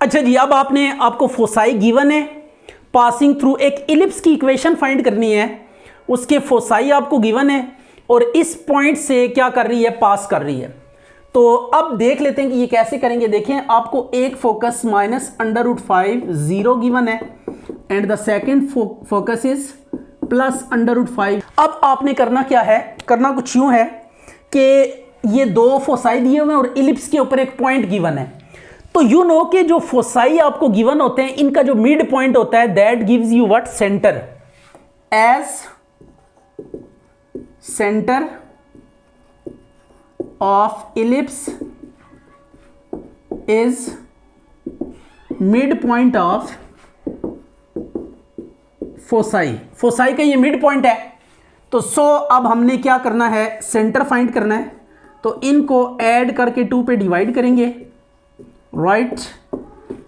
अच्छा जी, अब आपको फोसाई गिवन है, पासिंग थ्रू एक इलिप्स की इक्वेशन फाइंड करनी है, उसके फोसाई आपको गिवन है और इस पॉइंट से क्या कर रही है, पास कर रही है। तो अब देख लेते हैं कि ये कैसे करेंगे। देखें, आपको एक फोकस -√5 0 गिवन है and the second focus is +√5। अब आपने करना क्या है, करना कुछ यूं है कि ये दो फोसाई दिए हुए हैं और इलिप्स के ऊपर एक पॉइंट गिवन है। तो यू नो कि जो फोसाई आपको गिवन होते हैं, इनका जो मिड पॉइंट होता है that gives you what, centre. As centre of ellipse is mid point of foci. Foci का ये मिड पॉइंट है। तो अब हमने क्या करना है, सेंटर फाइंड करना है। तो इनको ऐड करके 2 पे डिवाइड करेंगे, राइट।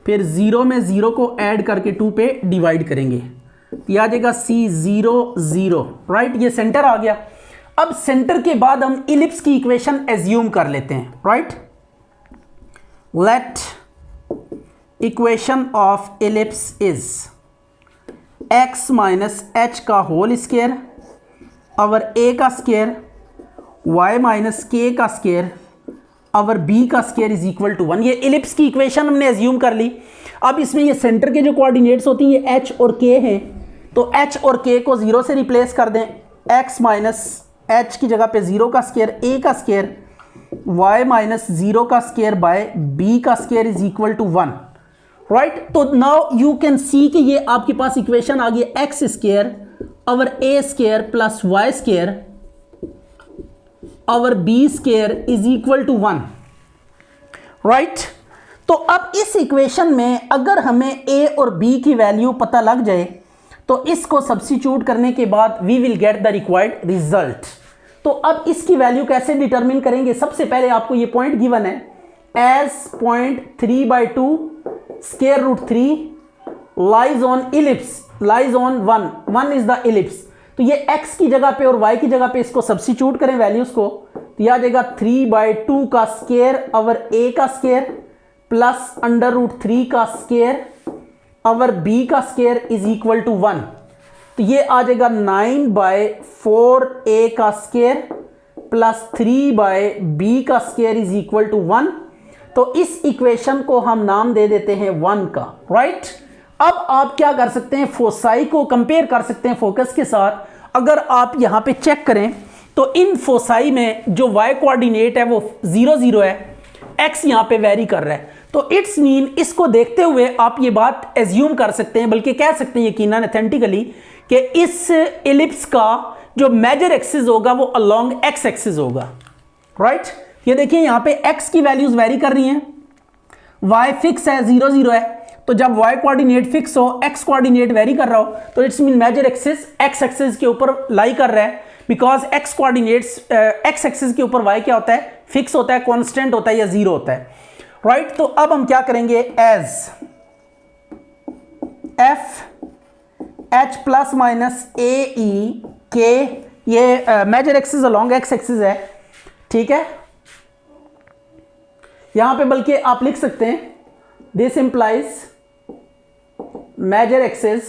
फिर 0 में 0 को ऐड करके 2 पे डिवाइड करेंगे, तो आ जाएगा C0 0, राइट। ये सेंटर आ गया। अब सेंटर के बाद हम इलिप्स की इक्वेशन एज्यूम कर लेते हैं, right. Late equation of ellipse is x minus h का होल स्क्वायर और a का स्क्वायर y माइनस के का स्क्वायर और b का स्क्वायर इज इक्वल टू 1। ये इलिप्स की इक्वेशन हमने एज्यूम कर ली। अब इसमें ये सेंटर के जो कोऑर्डिनेट्स होती हैं ये h और k हैं, तो h और k को 0 से रिप्लेस कर दें। x माइनस एच की जगह पे 0 का स्क्वायर, a का स्क्वायर, y माइनस 0 का स्क्वायर बाय b का square is equal to 1, right. तो नाउ यू कैन सी कि ये आपके पास इक्वेशन आ गई, एक्स स्क्वायर और a square plus y square और b square is equal to 1, right. तो अब इस इक्वेशन में अगर हमें a और b की वैल्यू पता लग जाए तो इसको सब्स्टिट्यूट करने के बाद we will get the required result. तो अब इसकी वैल्यू कैसे डिटरमिन करेंगे, सबसे पहले आपको ये पॉइंट गिवन है as point 3/2 square root 3 lies on ellipse, lies on 1 is the ellipse. तो ये x की जगह पे और y की जगह पे इसको सब्स्टिट्यूट करें वैल्यूज को, तो यह आ जाएगा 3/2 का स्क्वायर और a का स्क्वायर प्लस √3 का स्क्वायर और b का स्क्वायर इज इक्वल टू 1। तो ये आ जाएगा 9/4a का स्क्वायर प्लस 3/b का स्क्वायर इज इक्वल टू 1। तो इस इक्वेशन को हम नाम दे देते हैं 1 का, राइट। अब आप क्या कर सकते हैं, फोसाई को कंपेयर कर सकते हैं फोकस के साथ। अगर आप यहां पे चेक करें तो इन फोसाई में जो y कोऑर्डिनेट है वो 0 0 है, x यहां पे वेरी कर रहा है। तो इट्स मीन इसको देखते हुए आप ये बात एज्यूम कर सकते हैं, बल्कि कह सकते हैं यकीनन ऑथेंटिकली कि इस इलिप्स का जो मेजर एक्सिस होगा वो अलोंग x एक्सिस होगा, राइट। ये देखिए यहां पे x की वैल्यूज वेरी कर रही हैं, y फिक्स है 0 0 है। तो जब y कोऑर्डिनेट फिक्स हो, x कोऑर्डिनेट वेरी कर रहा हो, तो it's mean major axis x axis के ऊपर लाई कर रहा है, because x coordinates x axis के ऊपर y क्या होता है, फिक्स होता है, कांस्टेंट होता है या 0 होता है, राइट। तो अब हम क्या करेंगे, as f h plus minus a e k, ये major axis along x axis है, ठीक है। यहां पे बल्कि आप लिख सकते हैं this implies major axis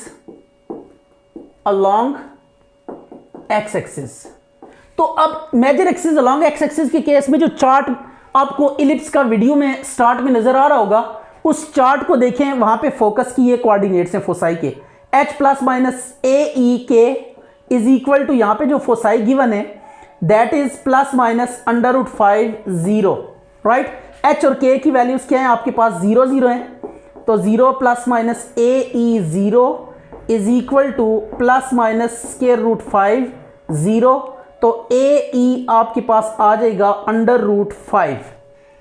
along x axis. तो अब major axis along x axis के केस में जो चार्ट आपको इलिप्स का वीडियो में स्टार्ट में नजर आ रहा होगा, उस चार्ट को देखें, वहां पे फोकस की ये कोऑर्डिनेट्स हैं फोसाई के, h plus minus a e k is equal to, यहां पे जो फोसाई गिवन है that is plus minus √5 0, right. h और k की वैल्यूज क्या है आपके पास, 0 0 है। तो 0 plus minus a e 0 is equal to plus minus √5 0। तो a e आपके पास आ जाएगा √5,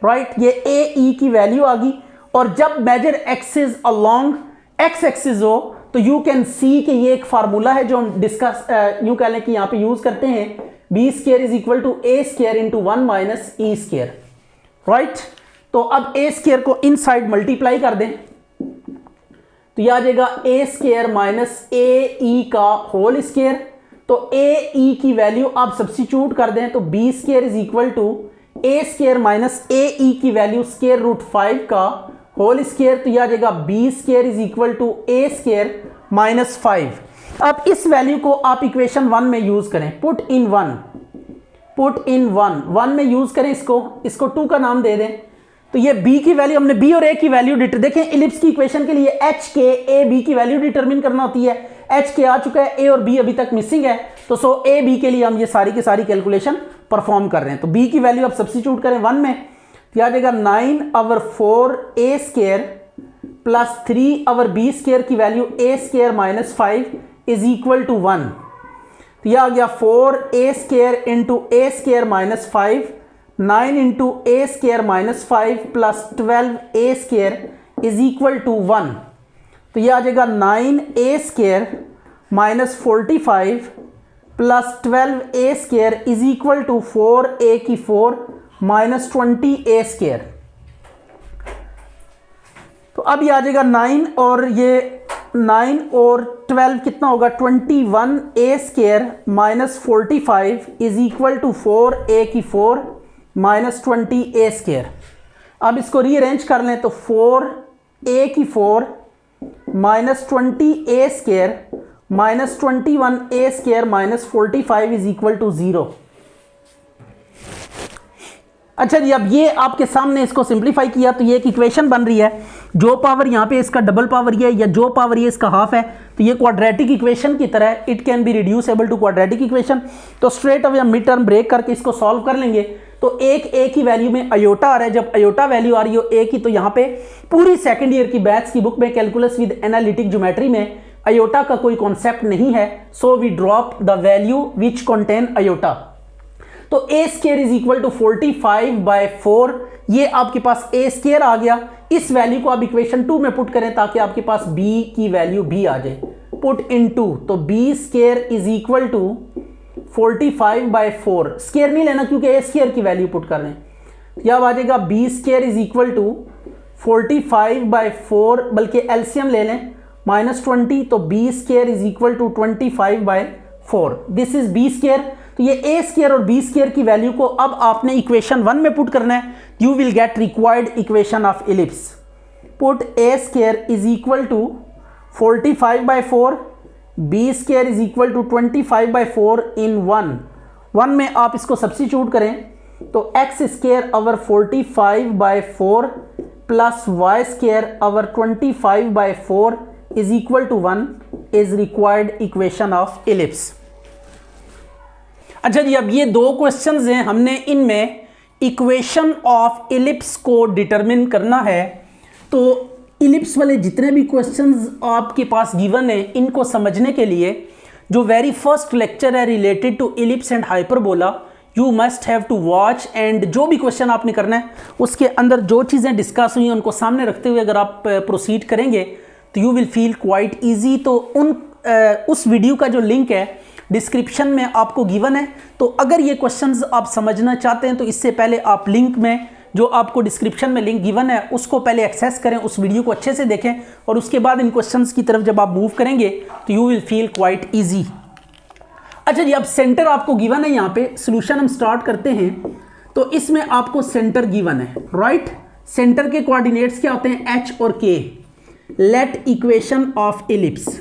राइट। ये a e की वैल्यू आ गई। और जब major axis along x axis हो तो यू कैन सी कि ये एक फार्मूला है जो हम डिस्कस यूं कह लें कि यहां पे यूज करते हैं, b square is equal to a square into 1 minus e square, right. तो अब a स्क्वायर को इनसाइड मल्टीप्लाई कर दें, तो यह आ जाएगा a square minus a e का होल स्क्वायर। तो a e की वैल्यू आप सब्स्टिट्यूट कर दें तो b square is equal to a square minus a e की वैल्यू स्क्वायर रूट 5 का होल स्केयर, तो यह आ जाएगा B square is equal to A square minus 5। अब इस वैल्यू को आप इक्वेशन 1 में यूज करें, पुट इन 1 में यूज करें, इसको 2 का नाम दे दें। तो ये b की वैल्यू, हमने b और a की वैल्यू देखें इलिप्स की इक्वेशन के लिए h के a b की वैल्यू डिटरमिन करना होती है। h के आ चुका है, a और b अभी तक मिसिंग है, तो सो a b के लिए हम ये सारी की सारी कैलकुलेशन परफॉर्म कर रहे हैं। तो b की वैल्यू आप सब्स्टिट्यूट करें 1 में, तो आ जाएगा 9/4 a square plus 3/b square की value a square minus 5 is equal to 1। तो यह आ गया 4a square into a square minus 5, 9 into a square minus 5 plus 12a square is equal to 1। तो यह आ जाएगा 9a square minus 45 plus 12a square is equal to 4a की 4 माइनस 20a स्केयर। तो अब ये आ जाएगा 9 और 12 कितना होगा, 21a square minus 45 is equal to 4a की 4 माइनस 20a स्केयर। अब इसको रीअरेंज कर लें तो 4a की 4 माइनस 20a square minus 21a square minus 45 is equal to 0। अच्छा जी, अब ये आपके सामने इसको सिंप्लीफाई किया तो ये एक इक्वेशन बन रही है, जो पावर यहाँ पे इसका डबल पावर ये या जो पावर ये इसका हाफ है, तो ये क्वाड्रेटिक इक्वेशन की तरह है, it can be reducible to quadratic equation. तो स्ट्रेट अवे हम मिड टर्म ब्रेक करके इसको सॉल्व कर लेंगे। तो एक ए की वैल्यू में अयोटा आ रहा है, जब अयोटा वैल्यू आ रही हो ए की, तो यहाँ पे पूरी सेकेंड ईयर की बैच की बुक में कैलकुलस विद एनालिटिक ज्योमेट्री में अयोटा का कोई कॉन्सेप्ट नहीं है, so we drop the value which contain iota. तो A square is equal to 45/4, ये आपके पास ए स्केयर आ गया। इस वैल्यू को आप इक्वेशन 2 में पुट करें ताकि आपके पास बी की वैल्यू भी आ जाए, पुट इन 2। तो B square is equal to 45/4, square नहीं लेना क्योंकि ए स्केयर की वैल्यू पुट कर रहे हैं। यह आ जाएगा B square is equal to 45/4, बल्कि एलसीएम ले लें माइनस 20, तो B square is equal to 25/4, this is B square. तो ये ए स्केयर और बी स्केयर की वैल्यू को अब आपने इक्वेशन 1 में पुट करना है, you will get required equation of ellipse. Put A square is equal to 45/4, B square is equal to 25/4 in 1 में आप इसको सब्स्टिट्यूट करें तो X square over 45/4 plus Y square over 25/4 is equal to 1 is required equation of ellipse. अच्छा जी, अब ये दो क्वेश्चंस हैं, हमने इनमें इक्वेशन ऑफ इलिप्स को डिटरमिन करना है। तो इलिप्स वाले जितने भी क्वेश्चंस आपके पास गिवन है, इनको समझने के लिए जो वेरी फर्स्ट लेक्चर है related to ellipse and hyperbola, you must have to watch. And जो भी क्वेश्चन आपने करना है उसके अंदर जो चीज़ें डिस्कस हुई हैं उनको सामने रखते हुए अगर आप प्रोसीड करेंगे तो you will feel quite easy. तो उस वीडियो का जो लिंक है डिस्क्रिप्शन में आपको गिवन है, तो अगर ये क्वेश्चंस आप समझना चाहते हैं तो इससे पहले आप लिंक में जो आपको डिस्क्रिप्शन में लिंक गिवन है उसको पहले एक्सेस करें, उस वीडियो को अच्छे से देखें और उसके बाद इन क्वेश्चंस की तरफ जब आप मूव करेंगे तो you will feel quite easy. अच्छा जी, अब सेंटर आपको गिवन है, यहाँ पे सोल्यूशन हम स्टार्ट करते हैं। तो इसमें आपको सेंटर गिवन है, राइट। सेंटर के कोऑर्डिनेट्स क्या होते हैं, एच और k. Let equation of ellipse,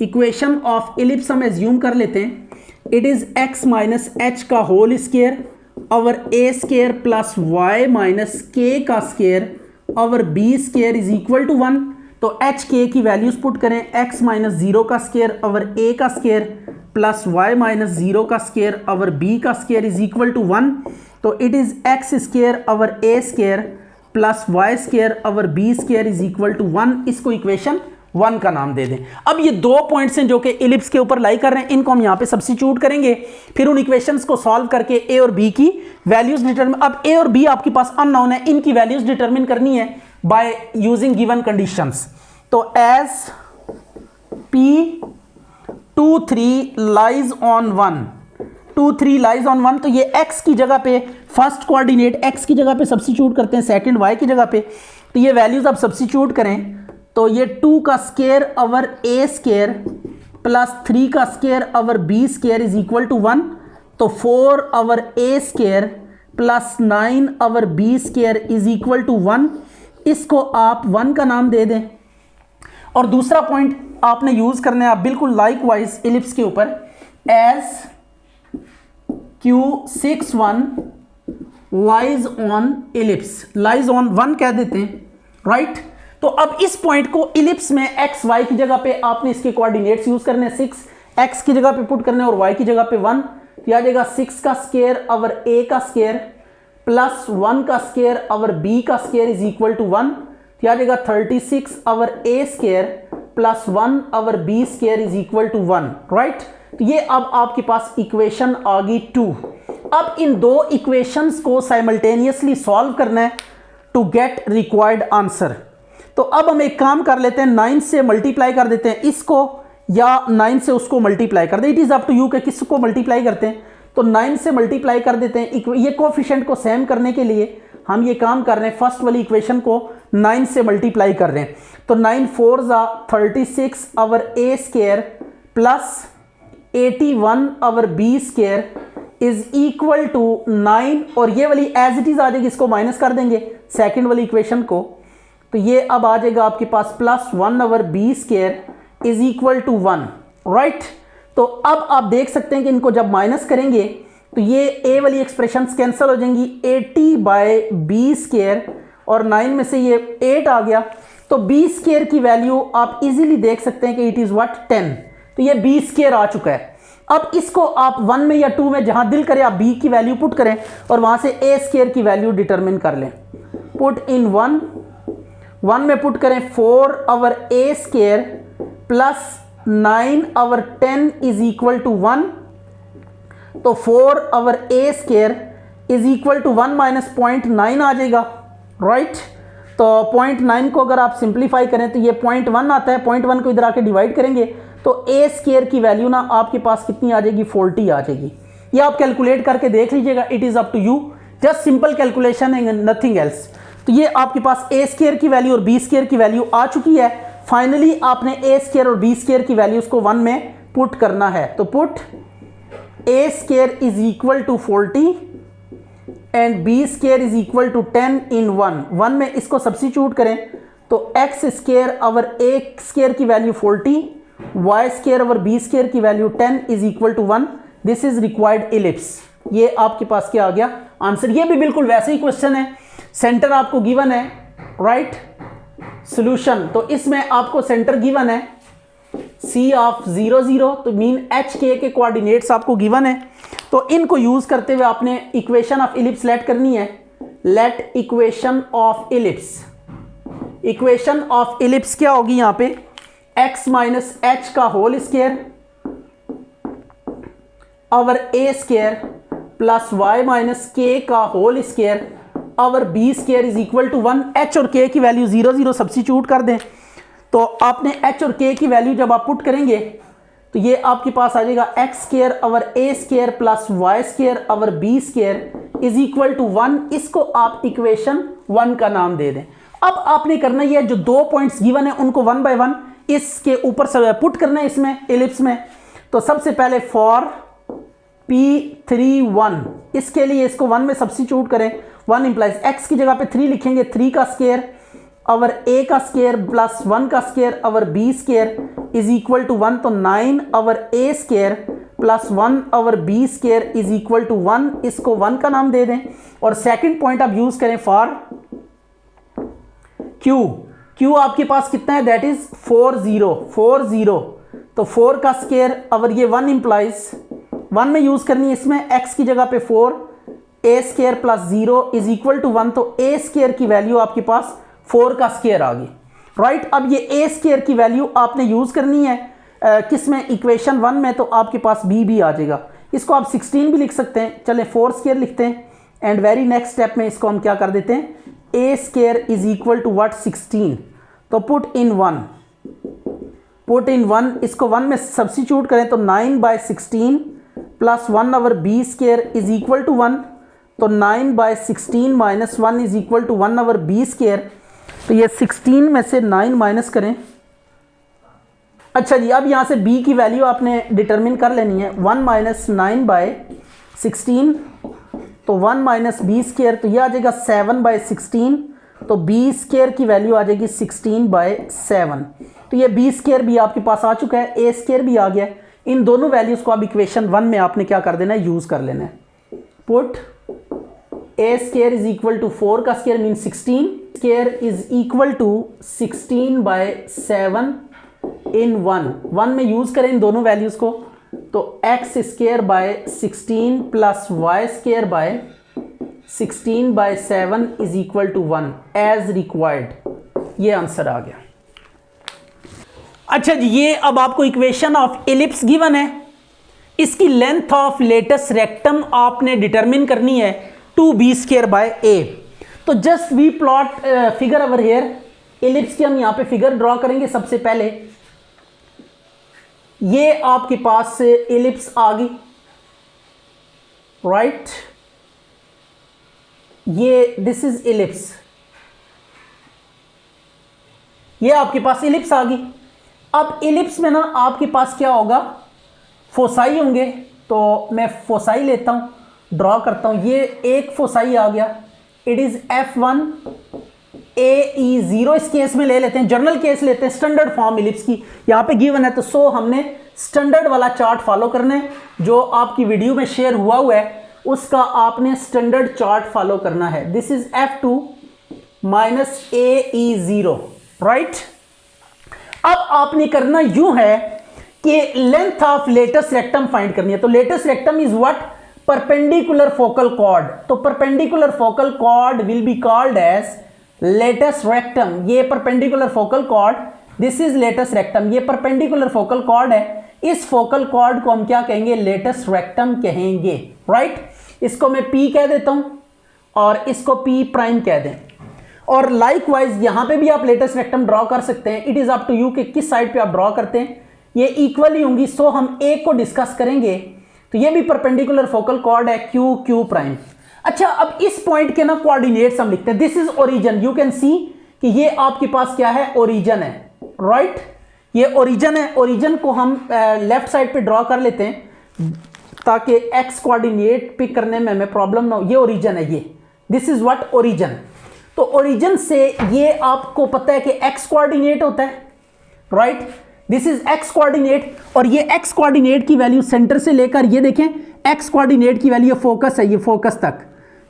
equation of ellipse हम एज्यूम कर लेते हैं, it is x minus h का whole square over a square plus y minus k का square over b square is equal to 1। तो h k की values put करें, x minus 0 का स्केयर ओवर ए का स्केयर प्लस वाई माइनस 0 का square over b का square is equal to 1। तो it is x square over a square plus Y square over b square is equal to 1। इसको equation 1 का नाम दे दें। अब ये दो पॉइंट्स हैं जो कि इलिप्स के ऊपर लाई कर रहे हैं, इनको हम यहाँ पे सब्स्टिट्यूट करेंगे, फिर उन इक्वेशंस को सॉल्व करके ए और बी की वैल्यूज डिटरमिन। अब ए और बी आपके पास अननोन है, इनकी वैल्यूज डिटरमिन करनी है बाय यूजिंग गिवन कंडीशंस। तो as p 2 3 lies on 1, 2 3 lies on 1, तो ये x की जगह पे फर्स्ट कोऑर्डिनेट x की जगह पे सब्स्टिट्यूट करते हैं, सेकंड y की जगह पे। तो ये वैल्यूज आप सब्स्टिट्यूट करें तो ये 2 का square over a square plus 3 का square over b square is equal to 1। तो 4 over a square plus 9 over b square is equal to 1। इसको आप 1 का नाम दे दें। और दूसरा पॉइंट आपने यूज करना है आप बिल्कुल लाइकवाइज इलिप्स के ऊपर, as Q61 lies on ellipse, lies on 1 कह देते हैं, राइट। तो अब इस पॉइंट को इलिप्स में एक्स वाई की जगह पे आपने इसके कोऑर्डिनेट्स यूज करने, 6 एक्स की जगह पे पुट करने और वाई की जगह पे 1, तो आ जाएगा 6 का स्क्वायर ओवर ए का स्क्वायर प्लस 1 का स्क्वायर ओवर बी का स्क्वायर इज इक्वल टू 1, तो आ जाएगा 36 over A square plus 1 over B square is equal to 1, right. तो ये अब आपके पास इक्वेशन आ गई 2। अब इन दो इक्वेशंस को साइमल्टेनियसली सॉल्व करना है टू गेट रिक्वायर्ड आंसर। तो अब हम एक काम कर लेते हैं, 9 से मल्टीप्लाई कर देते हैं इसको या 9 से उसको मल्टीप्लाई कर दें, it is up to you कि किसको मल्टीप्लाई करते हैं। तो 9 से मल्टीप्लाई कर देते हैं, ये कोफिशिएंट को सेम करने के लिए हम ये काम कर रहे हैं, फर्स्ट वाली इक्वेशन को 9 से मल्टीप्लाई कर रहे हैं। तो 9 4 36 over A square plus 81 over B square is equal to 9, और ये वाली एज इट इज आ जाएगी, इसको माइनस कर देंगे सेकेंड वाली इक्वेशन को, तो ये अब आ जाएगा आपके पास plus 1 over B square is equal to 1, right. तो अब आप देख सकते हैं कि इनको जब माइनस करेंगे तो ये ए वाली एक्सप्रेशंस कैंसिल हो जाएंगी, 80 बाय बी स्क्वायर और 9 में से ये 8 आ गया, तो बी स्क्वायर की वैल्यू आप इजीली देख सकते हैं कि इट इज व्हाट 10, तो ये बी स्क्वायर आ चुका है। अब इसको आप 1 में या 2 में जहां दिल करे आप बी की वैल्यू पुट करें और वहां से ए स्क्वायर की वैल्यू डिटरमिन कर लें। पुट इन 1 में पुट करें 4 over A square plus 9 over 10 is equal to 1, तो 4 over A square is equal to 1 minus 0.9 आ जाएगा, राइट। तो 0.9 को अगर आप सिंप्लीफाई करें तो ये 0.1 आता है, 0.1 को इधर आके डिवाइड करेंगे तो ए स्क्वायर की वैल्यू ना आपके पास कितनी आ जाएगी, 40 आ जाएगी। ये आप कैलकुलेट करके देख लीजिएगा, it is up to you, just simple calculation and nothing else. तो ये आपके पास ए स्क्वायर की वैल्यू और बी स्क्वायर की वैल्यू आ चुकी है। फाइनली आपने ए स्क्वायर और बी स्क्वायर की वैल्यूज को 1 में पुट करना है, तो put a square is equal to 40 and b square is equal to 10 in 1 में इसको सब्स्टिट्यूट करें तो एक्स स्क्वायर ओवर ए स्क्वायर की value 40, Y square over B square की value 10 is equal to 1, this is required ellipse. ये आपके पास क्या आ गया आंसर। ये भी बिल्कुल वैसे ही क्वेश्चन है, सेंटर आपको गिवन है, राइट। सॉल्यूशन, तो इसमें आपको सेंटर गिवन है C ऑफ 0 0, तो मीन एच के कोऑर्डिनेट्स आपको गिवन है। तो इनको यूज करते हुए आपने इक्वेशन ऑफ इलिप्स लेट करनी है। Let equation of ellipse, equation of ellipse क्या होगी यहां पे, x माइनस एच का होल स्क्वायर ओवर ए square plus y minus k का whole square over B square is equal to 1। H और के की वैल्यू 0 0 सब्स्टिट्यूट कर दें, तो आपने एच और के की वैल्यू जब आप पुट करेंगे तो ये आपके पास आ जाएगा x square over A square plus y square over B square is equal to 1। इसको आप इक्वेशन 1 का नाम दे दें। अब आपने करना ये जो 2 पॉइंट्स गिवन है उनको 1 बाय 1 इसके ऊपर सब पुट करना है इसमें इलिप्स में। तो सबसे पहले फॉर P31, इसके लिए इसको 1 में सब्स्टिट्यूट करें। 1 इंप्लाइज एक्स की जगह पे 3 लिखेंगे, 3 का स्क्वायर ओवर ए का स्क्वायर प्लस 1 का square over B square is equal to 1, तो 9 over A square plus 1 over B square is equal to 1, इसको 1 का नाम दे दें। और सेकंड पॉइंट आप यूज करें फॉर क्यू आपके पास कितना है, दैट इज 40, तो 4 का स्क्वायर ओवर ये 1 इंप्लाइज 1 में यूज करनी है इसमें एक्स की जगह पे 4 A square plus 0 is equal to 1, तो ए स्क्वायर की वैल्यू आपके पास 4 का स्क्वायर आ गई, राइट। अब ये ए स्क्वायर की वैल्यू आपने यूज करनी है किसमें, इक्वेशन 1 में, तो आपके पास बी भी आ जाएगा। इसको आप 16 भी लिख सकते हैं, चले 4 स्क्वायर लिखते हैं एंड वेरी नेक्स्ट स्टेप में इसको हम क्या कर देते हैं, A square is equal to what 16, तो पुट इन 1, इसको 1 में सब्स्टिट्यूट करें तो 9 by 16 plus 1 over B square is equal to 1, तो 9 by 16 minus 1 is equal to 1 over B square, तो ये 16 में से 9 माइनस करें। अच्छा जी, अब यहाँ से b की वैल्यू आपने डिटरमिन कर लेनी है। 1 माइनस 9 बाय 16, तो 1 माइनस बी स्क्वायर, तो ये आ जाएगा 7 बाय 16 तो बी स्क्वायर की वैल्यू आ जाएगी 16/7। तो ये बी स्क्वायर भी आपके पास आ चुका है, ए स्क्वायर भी आ गया। इन दोनों वैल्यूज को अब इक्वेशन 1 में आपने क्या कर देना है, यूज कर लेना है। Put a square is equal to 4 का square mean 16 square is equal to 16/7 in 1 में यूज करें इन दोनों वैल्यूज को, तो x square by 16 plus y square by 16/7 is equal to 1 as required. ये आंसर आ गया। अच्छा जी, ये अब आपको इक्वेशन ऑफ एलिप्स गिवन है, इसकी लेंथ ऑफ लेटस रेक्टम आपने डिटरमिन करनी है 2b²/a। तो just we plot figure over here, ellipse की हम यहां पे फिगर ड्रॉ करेंगे। सबसे पहले ये आपके पास एलिप्स आ गई, राइट, ये दिस इज एलिप्स, ये आपके पास एलिप्स आ गई। अब एलिप्स में ना आपके पास क्या होगा, फोसाई होंगे। तो मैं फोसाई लेता हूं, ड्रॉ करता हूं। ये एक फोसाई आ गया, इट इज F1 AE0। इस केस में ले लेते हैं, जनरल केस लेते हैं, स्टैंडर्ड फॉर्म एलिप्स की यहां पे गिवन है। तो सो हमने स्टैंडर्ड वाला चार्ट फॉलो करना है, जो आपकी वीडियो में शेयर हुआ है उसका आपने स्टैंडर्ड चार्ट फॉलो करना है। This is F2 minus AE0, right. अब आपने करना यूं है कि length of latus rectum find करनी है। तो latus rectum is what, perpendicular focal chord. तो perpendicular focal chord will be called as latus rectum. ये perpendicular focal chord, this is latus rectum, ये परपेंडिकुलर फोकल कॉर्ड है। इस focal cord को हम क्या कहेंगे, लेटस रेक्टम कहेंगे, राइट। इसको मैं P कह देता हूं और इसको P प्राइम कह दें। और लाइकवाइज यहां पे भी आप लेटस रेक्टम ड्रॉ कर सकते हैं। It is up to you कि किस साइड पे आप ड्रॉ करते हैं। ये इक्वली होंगी, सो हम एक को डिस्कस करेंगे। तो ये भी परपेंडिकुलर फोकल कॉर्ड है Q प्राइम। अच्छा, अब इस पॉइंट के ना कोऑर्डिनेट्स हम लिखते हैं। This is origin, you can see कि ये आपके पास क्या है, ओरिजिन है, राइट। ये ओरिजिन है। ओरिजिन को हम लेफ्ट साइड पे ड्रॉ कर लेते हैं ताकि एक्स कोऑर्डिनेट पिक करने में हमें प्रॉब्लम ना हो। ये ओरिजिन है, ये दिस इज व्हाट ओरिजिन। तो ओरिजिन से ये आपको पता है कि एक्स कोऑर्डिनेट होता है, right. This is x coordinate, और ये एक्स कोऑर्डिनेट की वैल्यू सेंटर से लेकर ये देखें एक्स कोऑर्डिनेट की वैल्यू फोकस है, ये फोकस तक।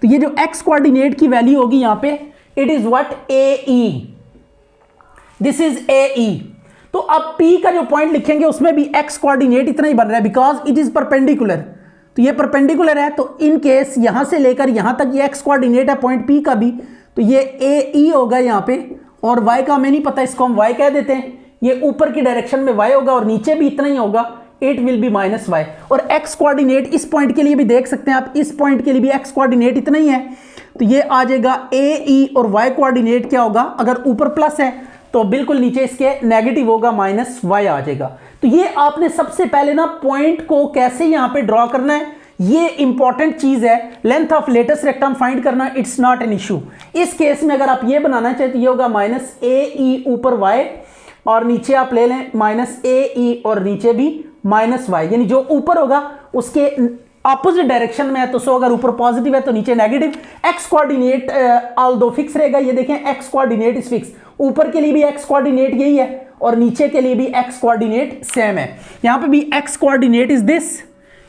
तो ये जो एक्स कोऑर्डिनेट की वैल्यू होगी यहां पे, it is what AE, this is AE। तो अब P का जो पॉइंट लिखेंगे उसमें भी एक्स कोऑर्डिनेट इतना ही बन रहा है, बिकॉज इट इज परपेंडिकुलर। तो ये परपेंडिकुलर है, तो इन केस यहां से लेकर यहां तक ये एक्स कोऑर्डिनेट है पॉइंट P का भी, तो ये AE होगा यहां पे। और y का हमें नहीं पता, इसको हम y कह देते हैं। ये ऊपर की डायरेक्शन में y होगा और नीचे भी इतना ही होगा, इट विल बी -y। और x कोऑर्डिनेट इस पॉइंट के लिए भी देख सकते हैं आप, इस पॉइंट के लिए भी x कोऑर्डिनेट इतना ही है। तो ये आ जाएगा AE, और y कोऑर्डिनेट क्या होगा, अगर ऊपर प्लस है तो बिल्कुल नीचे इसके नेगेटिव होगा, -y आ जाएगा। तो ये आपने सबसे पहले ना पॉइंट को कैसे यहां पे ड्रॉ करना है, ये इंपॉर्टेंट चीज है। Length of latus rectum find करना, इट्स नॉट एन इशू। इस केस में अगर आप ये बनाना चाहते, ये होगा -AE ऊपर y, और नीचे आप ले लें -AE और नीचे भी -y, यानी जो ऊपर होगा उसके ऑपोजिट डायरेक्शन में है। तो सो अगर ऊपर पॉजिटिव है तो नीचे negative. X coordinate although fix रहेगा, ये देखें एक्स कोऑर्डिनेट इज फिक्स, ऊपर के लिए भी एक्स कोऑर्डिनेट यही है और नीचे के लिए भी एक्स कोऑर्डिनेट सेम है। यहां पे भी एक्स कोऑर्डिनेट इज दिस,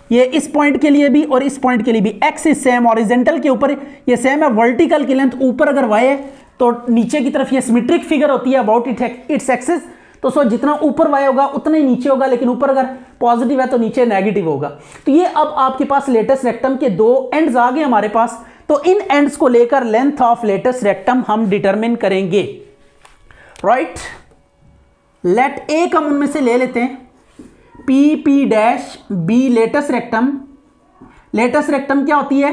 ये इस पॉइंट के लिए भी और इस पॉइंट के लिए भी एक्स इज सेम। हॉरिजॉन्टल के ऊपर ये सेम है, वर्टिकल की लेंथ ऊपर अगर y है तो नीचे की तरफ ये सिमेट्रिक फिगर होती है अबाउट इट्स एक्सिस। तो सो जितना ऊपर y होगा उतना ही नीचे होगा, लेकिन ऊपर अगर पॉजिटिव है तो नीचे नेगेटिव होगा। तो ये अब आपके पास लेटस रेक्टम के दो एंड्स आ गए हमारे पास। तो इन एंड्स को लेकर लेंथ ऑफ लेटस रेक्टम हम डिटरमिन करेंगे, राइट। लेट ए का उनमें से ले लेते हैं, P' B latus rectum. Latus rectum क्या होती है,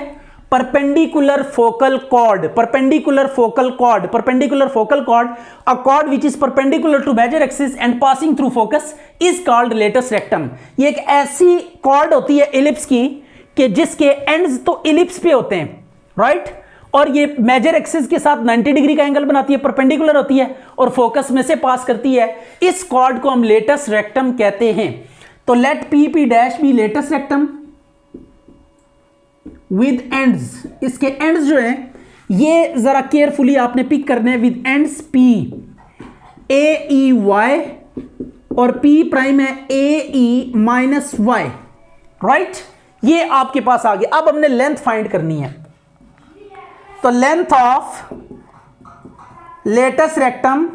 perpendicular focal chord, perpendicular focal chord, perpendicular focal chord, a chord which is perpendicular to major axis and passing through focus is called latus rectum. ये एक ऐसी cord होती है ellipse की कि जिसके एंड्स तो एलिप्स पे होते हैं, राइट, और ये मेजर एक्सिस के साथ 90 डिग्री का एंगल बनाती है, परपेंडिकुलर होती है और फोकस में से पास करती है। इस कॉर्ड को हम लेटस रेक्टम कहते हैं। तो लेट P' भी लेटस रेक्टम विद एंड्स, इसके एंड्स जो हैं ये जरा केयरफुली आपने पिक करने हैं विद एंड्स P, AEY और P प्राइम है AE माइनस Y, राइट। ये आपके पास आ गया। अब हमने लेंथ फाइंड करनी है, तो length of latus rectum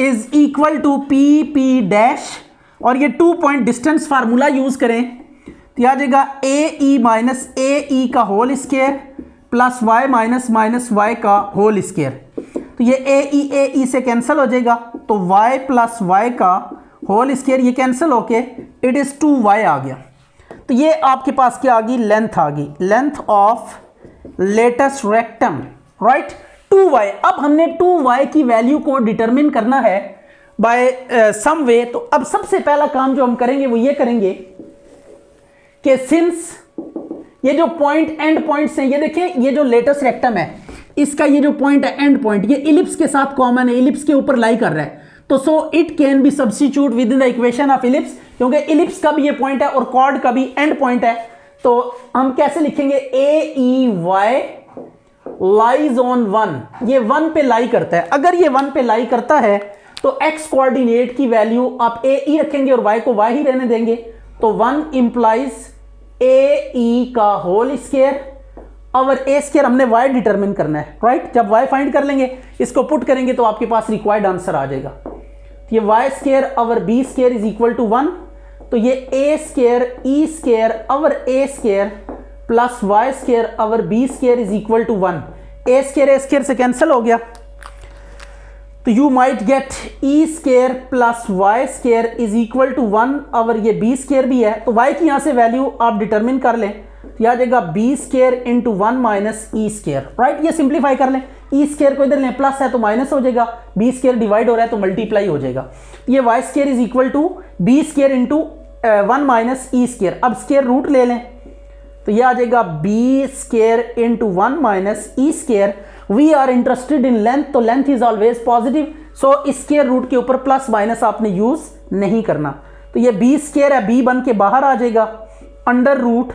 is equal to p dash, और ये 2 पॉइंट डिस्टेंस फार्मूला यूज करें तो आ जाएगा AE माइनस AE का whole square plus Y minus minus Y का होल स्क्वायर। तो ये AE से कैंसिल हो जाएगा, तो Y प्लस Y का होल स्क्वायर ये कैंसिल होके इट इज 2Y आ गया। तो ये आपके पास क्या आ गई, लेंथ आ गई, length of latus rectum, right, 2Y। अब हमने 2Y की वैल्यू को डिटरमिन करना है बाय सम वे। तो अब सबसे पहला काम जो हम करेंगे वो ये करेंगे कि सिंस ये जो पॉइंट एंड पॉइंट्स हैं, ये देखिए ये जो लेटस रेक्टम है इसका ये जो पॉइंट है एंड पॉइंट, ये इलिप्स के साथ कॉमन है, इलिप्स के ऊपर लाई कर रहा है, तो so it can B substitute with in the equation of ellipse, क्योंकि इलिप्स का भी ये पॉइंट है और कॉर्ड का भी एंड पॉइंट है। तो हम कैसे लिखेंगे, AEY लाइज ऑन 1, ये 1 पे लाई करता है। अगर ये 1 पे लाई करता है तो x कोऑर्डिनेट की वैल्यू आप AE रखेंगे और y को y ही रहने देंगे, तो 1 इंप्लाइज AE का होल स्क्वायर और A स्क्वायर हमने y डिटरमिन करना है, राइट। जब y फाइंड कर लेंगे, इसको पुट करेंगे तो आपके पास रिक्वायर्ड आंसर आ जाएगा। ये y स्क्वायर और B square is equal to 1, तो ये A स्क्वायर E स्क्वायर और A square plus Y square और B square is equal to 1। A square से कैंसिल हो गया, तो you might get E square plus Y square is equal to 1 और ये B स्क्वायर भी है, तो Y की यहां से वैल्यू आप डिटरमिन कर लें, तो यह आ जाएगा B square into 1 minus E square, right. ये सिंप्लीफाई कर लें, E स्क्वायर को इधर लें, प्लस है तो माइनस हो जाएगा, B स्क्वायर डिवाइड हो रहा है तो मल्टीप्लाई हो जाएगा। ये Y square is equal to B square into 1 minus E square. अब स्क्वायर रूट ले लें, तो यह आ जाएगा B square into 1 minus E square. We are interested in length, तो length is always positive, so square root के ऊपर प्लस माइनस आपने यूज नहीं करना। तो ये B स्क्वायर है, B बन के बाहर आ जाएगा, under root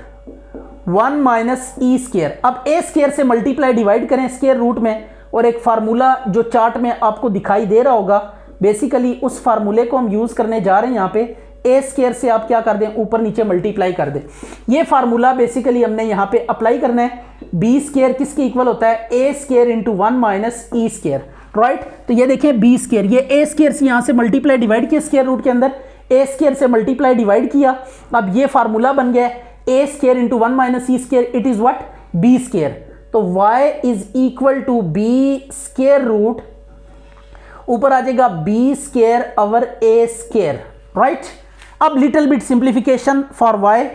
1 minus E square. अब A स्क्वायर से मल्टीप्लाई डिवाइड करें स्क्वायर रूट में, और एक फार्मूला जो चार्ट में आपको दिखाई दे रहा होगा, बेसिकली उस फार्मूले को हम यूज करने जा रहे हैं। यहाँ पे A स्क्वायर से आप क्या कर दें, ऊपर नीचे मल्टीप्लाई कर दें। ये फार्मूला बेसिकली हमने यहाँ पे अप्लाई करना है। B स्क्वायर किसके इक्वल होता है, A square into 1 minus E square, right. तो ये देखें B स्क्वायर, ये A स्क्वायर से यहाँ से मल्टीप्लाई डिवाइड किया स्क्वायर रूट के अंदर, A स्क्वायर से मल्टीप्लाई डिवाइड किया, अब ये फार्मूला बन गया A square into 1 minus E square, it is what, B square. तो Y is equal to B square root, ऊपर आ जाएगा B स्क्वायर और A स्क्वायर, राइट। अब little bit simplification for Y,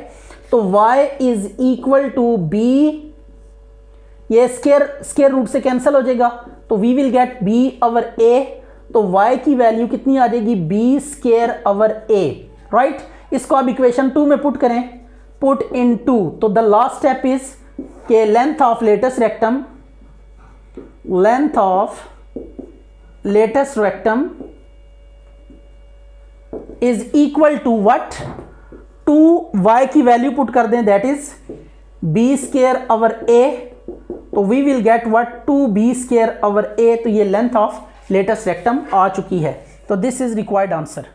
तो Y is equal to B, ये square root से cancel हो जाएगा, तो वी विल गेट B और A, तो Y की वैल्यू कितनी आ जाएगी, B स्क्वायर और A, राइट। इसको आप इक्वेशन 2 में पुट करें, पुट इन 2, तो द लास्ट स्टेप इज के length of latus rectum, length of latus rectum is equal to what, 2Y की वैल्यू पुट कर दें, दैट इज B स्क्वायर और A, तो we will get what, 2B square और A। तो ये length of latus rectum आ चुकी है, तो दिस इज रिक्वायर्ड आंसर।